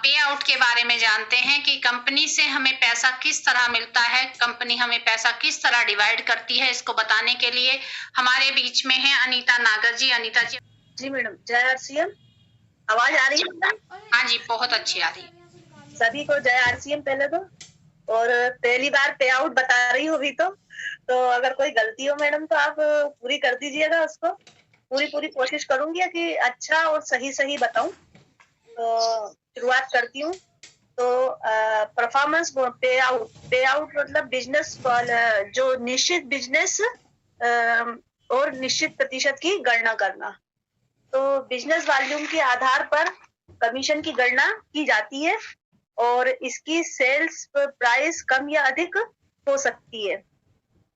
पे आउट के बारे में जानते हैं कि कंपनी से हमें पैसा किस तरह मिलता है, कंपनी हमें पैसा किस तरह डिवाइड करती है। इसको बताने के लिए हमारे बीच में है अनीता नागर जी। अनीता जी। जी मैडम, जय आरसीएम। आवाज आ रही है मैडम? हाँ जी, बहुत अच्छी आ रही है। सभी को जय आरसीएम पहले तो। और पहली बार पे आउट बता रही हो भी तो अगर कोई गलती हो मैडम तो आप पूरी कर दीजिएगा उसको। पूरी कोशिश करूंगी कि अच्छा और सही बताऊं। तो शुरुआत करती हूँ। तो परफॉर्मेंस पे आउट मतलब बिजनेस जो निश्चित बिजनेस और निश्चित प्रतिशत की गणना करना। तो बिजनेस वॉल्यूम के आधार पर कमीशन की गणना की जाती है और इसकी सेल्स प्राइस कम या अधिक हो सकती है।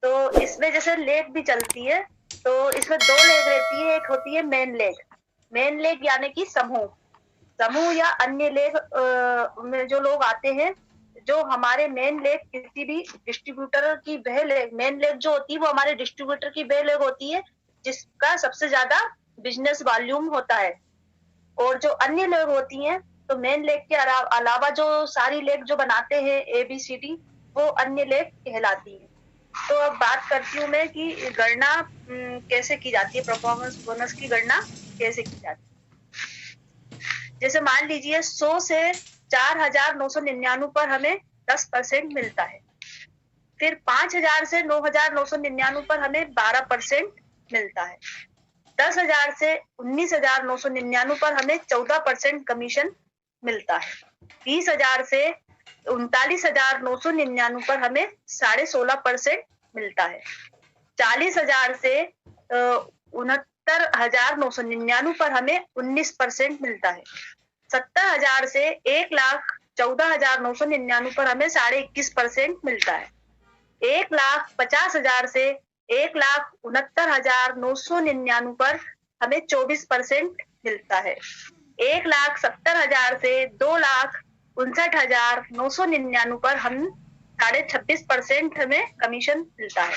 तो इसमें जैसे लेग भी चलती है, तो इसमें दो लेग रहती है। एक होती है मेन लेग यानी कि समूह या अन्य लेग में जो लोग आते हैं। जो हमारे मेन लेग किसी भी डिस्ट्रीब्यूटर की वह लेग, मेन लेग जो होती है वो हमारे डिस्ट्रीब्यूटर की वह लेग होती है जिसका सबसे ज्यादा बिजनेस वॉल्यूम होता है। और जो अन्य लेग होती हैं, तो मेन लेग के अलावा जो सारी लेग जो बनाते हैं ABCD, वो अन्य लेग कहलाती है। तो अब बात करती हूँ मैं कि गणना कैसे की जाती है, परफॉर्मेंस बोनस की गणना कैसे की जाती है। जैसे मान लीजिए 100 से 4,999 पर हमें 10% मिलता है। फिर 5,000 से 9,999 पर हमें 12% मिलता है। 10,000 से 19,999 पर हमें 14% कमीशन मिलता है। 20,000 से 39,999 पर हमें 16.5% मिलता है। 40,000 से 69,999 पर हमें 19% मिलता है। 70,000 से 1,14,999 पर हमें 21.5% मिलता है। 1,50,000 से 1,69,999 पर हमें 24% मिलता है। 1,70,000 से 2,59,999 पर हम 26.5% हमें कमीशन मिलता है।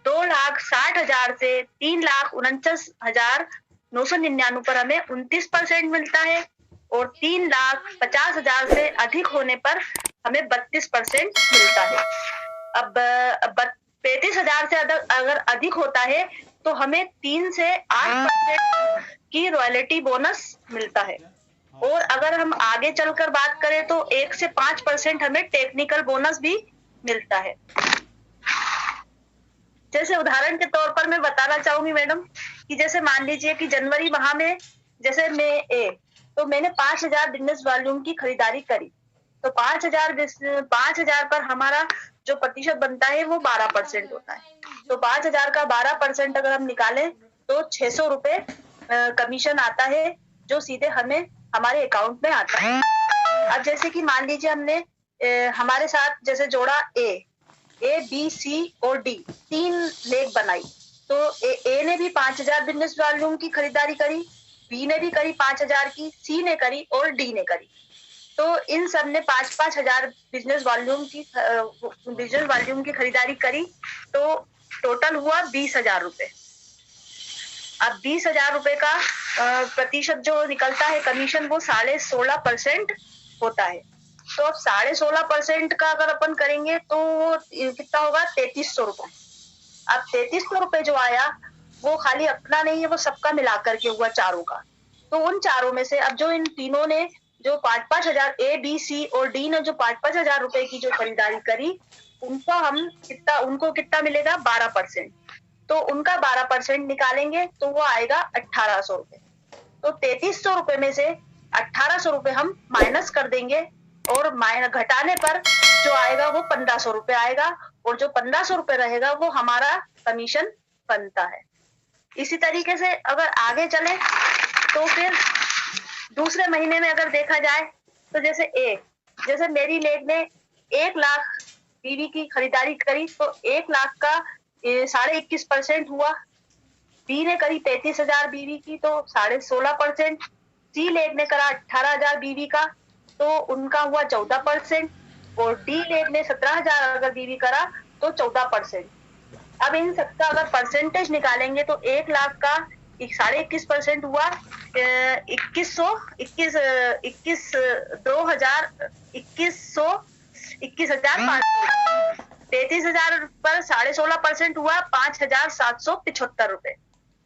2,60,000 से 3,49,999 पर हमें 29% मिलता है। और 3,50,000 से अधिक होने पर हमें 32% मिलता है। अब 35,000 से अगर अधिक होता है तो हमें 3 से 8% की रॉयल्टी बोनस मिलता है। और अगर हम आगे चलकर बात करें तो 1 से 5% हमें टेक्निकल बोनस भी मिलता है। जैसे उदाहरण के तौर पर मैं बताना चाहूंगी मैडम कि जैसे मान लीजिए कि जनवरी माह में जैसे तो मैंने 5,000 बिजनेस वॉल्यूम की खरीदारी करी। तो 5,000 पर हमारा जो प्रतिशत बनता है वो 12% होता है। तो 5,000 का 12% अगर हम निकालें तो 600 रुपए कमीशन आता है, जो सीधे हमें हमारे अकाउंट में आता है। अब जैसे कि मान लीजिए हमने हमारे साथ जैसे जोड़ा A, B, C और D 3 लेग बनाई। तो A ने भी 5,000 बिजनेस वॉल्यूम की खरीदारी करी, B ने भी करी 5,000 की, C ने करी और D ने करी। तो इन सब ने 5-5 हजार बिजनेस वॉल्यूम की खरीदारी करी। तो टोटल हुआ 20,000 रुपए। अब 20,000 रुपए का प्रतिशत जो निकलता है कमीशन, वो 16.5% होता है। तो अब 16.5% का अगर अपन करेंगे तो वो कितना होगा, 3,300 रुपए। अब 3,300 रुपए जो आया वो खाली अपना नहीं है, वो सबका मिलाकर के हुआ चारों का। तो उन चारों में से अब जो इन तीनों ने जो 5-5 हजार A, B, C और D ने जो 5-5 हजार रुपए की जो खरीदारी करी, उनको कितना मिलेगा, 12%। तो उनका 12% निकालेंगे तो वो आएगा 1,800 रुपए। तो 3,300 रुपए में से 1,800 रुपए हम माइनस कर देंगे और घटाने पर जो आएगा वो 1,500 रुपए आएगा। और जो 1,500 रुपए रहेगा वो हमारा कमीशन बनता है। इसी तरीके से अगर आगे चले तो फिर दूसरे महीने में अगर देखा जाए तो जैसे मेरी लेग ने 1 लाख बीवी की खरीदारी करी, तो 1 लाख का 21.5% हुआ। बी ने करी 33,000 बीवी की, तो 16.5%। सी लेग ने करा 18,000 बीवी का, तो उनका हुआ 14%। और डी लेग ने 17,000 अगर बीवी करा तो 14%। अब इन सबका अगर परसेंटेज निकालेंगे तो 1 लाख का 21% हुआ 21,500। 33,000 पर 16.5% हुआ 5,775 रुपए।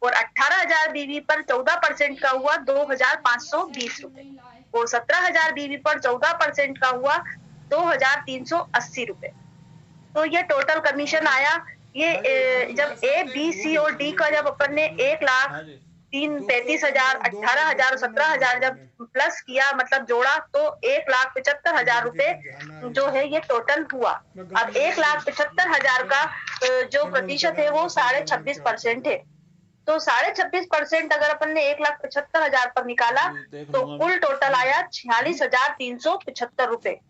और 18,000 बीवी पर 14% का हुआ 2,520 रुपए। और 17,000 बीवी पर 14% का हुआ 2,380 रुपए। तो ये टोटल कमीशन आया। ये जब ए, बी, सी और डी का जब अपन ने 1,33,000, 18,000 और 17,000 जब प्लस किया, मतलब जोड़ा, तो 1,75,000 रुपए जो है ये टोटल हुआ। अब 1,75,000 का जो प्रतिशत है वो 26.5% है। तो 26.5% अगर अपन ने 1,75,000 पर निकाला तो कुल टोटल आया 46,375 रुपए।